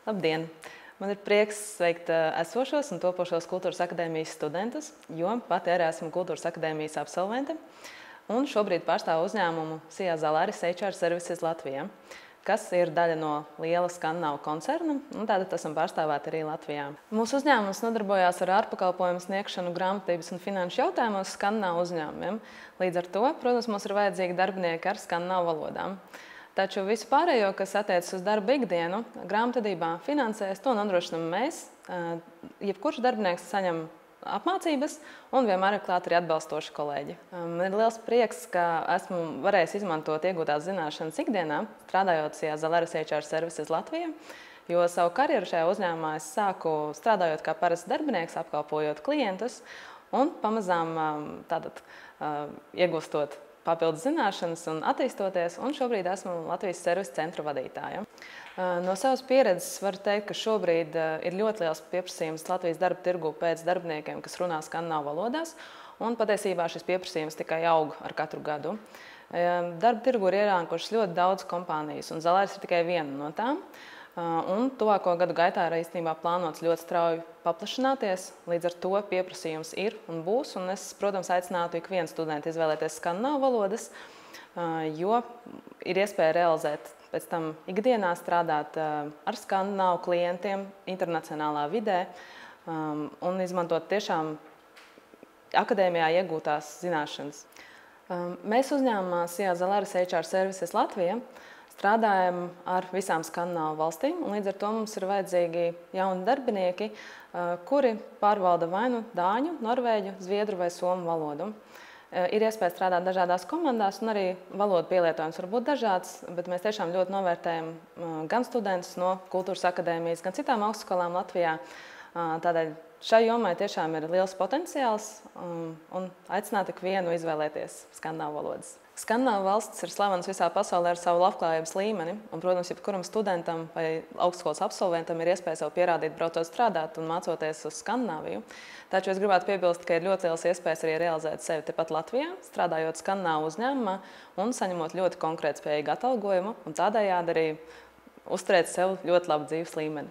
Labdien! Man ir prieks sveikt esošos un topošos Kultūras akadēmijas studentus, jo pati arī esmu Kultūras akadēmijas absolvente un šobrīd pārstāvu uzņēmumu SIA Zalaris HR Services Latvijā, kas ir daļa no liela Skandināvu koncerna, un tātad esam pārstāvēti arī Latvijā. Mūsu uzņēmums nodarbojās ar ārpakalpojumu sniegšanu grāmatvedības un finanšu jautājumos Skandināvu uzņēmumiem. Līdz ar to, protams, mums ir vajadzīgi darbinieki ar Skandināvu valodām. Taču visu pārējo, kas attiecas uz darba ikdienu, grāmatvedībā, finansēs, to nodrošinām mēs. Jebkurš darbinieks saņem apmācības un vienmēr ir klāt arī atbalstoši kolēģi. Man ir liels prieks, ka esmu varējis izmantot iegūtās zināšanas ikdienā, strādājot SIA Zalaris HR Services Latvijā, jo savu karjeru šajā uzņēmumā es sāku strādājot kā parasts darbinieks, apkalpojot klientus un pamazām iegūstot papildus zināšanas un attīstoties, un šobrīd esmu Latvijas servisa centra vadītāja. No savas pieredzes varu teikt, ka šobrīd ir ļoti liels pieprasījums Latvijas darba tirgu pēc darbiniekiem, kas runā skandināvu valodās, un patiesībā šis pieprasījums tikai aug ar katru gadu. Darba tirgu ir ienākušas ļoti daudz kompānijas, un Zalaris ir tikai viena no tām. Un tuvāko gadu gaitā ir īstenībā plānots ļoti strauji paplašināties, līdz ar to pieprasījums ir un būs, un es, protams, aicinātu ikvienu studentu izvēlēties skandināvu valodas, jo ir iespēja realizēt pēc tam ikdienā strādāt ar skandināvu klientiem internacionālā vidē un izmantot tiešām akadēmijā iegūtās zināšanas. Mēs uzņēmumā SIA Zalaris HR Services Latvijā strādājam ar visām skandināvu valstīm, un līdz ar to mums ir vajadzīgi jauni darbinieki, kuri pārvalda vai nu dāņu, norvēģu, zviedru vai somu valodu. Ir iespēja strādāt dažādās komandās, un arī valodu pielietojums var būt dažāds, bet mēs tiešām ļoti novērtējam gan studentus no Kultūras akadēmijas, gan citām augstskolām Latvijā. Tādēļ šai jomai tiešām ir liels potenciāls un aicināt ikvienu izvēlēties skandināvu valodas. Skandināvu valstis ir slavenas visā pasaulē ar savu labklājības līmeni, un, protams, jebkuram studentam vai augstskolas absolventam ir iespēja sev pierādīt, braucot strādāt un mācoties uz Skandināviju. Taču es gribētu piebilst, ka ir ļoti liels iespējas arī realizēt sevi tepat Latvijā, strādājot skandināvu uzņēmumā un saņemot ļoti konkrētspējīgu atalgojumu un tādējādi arī uzturēt sev ļoti labu dzīves līmeni.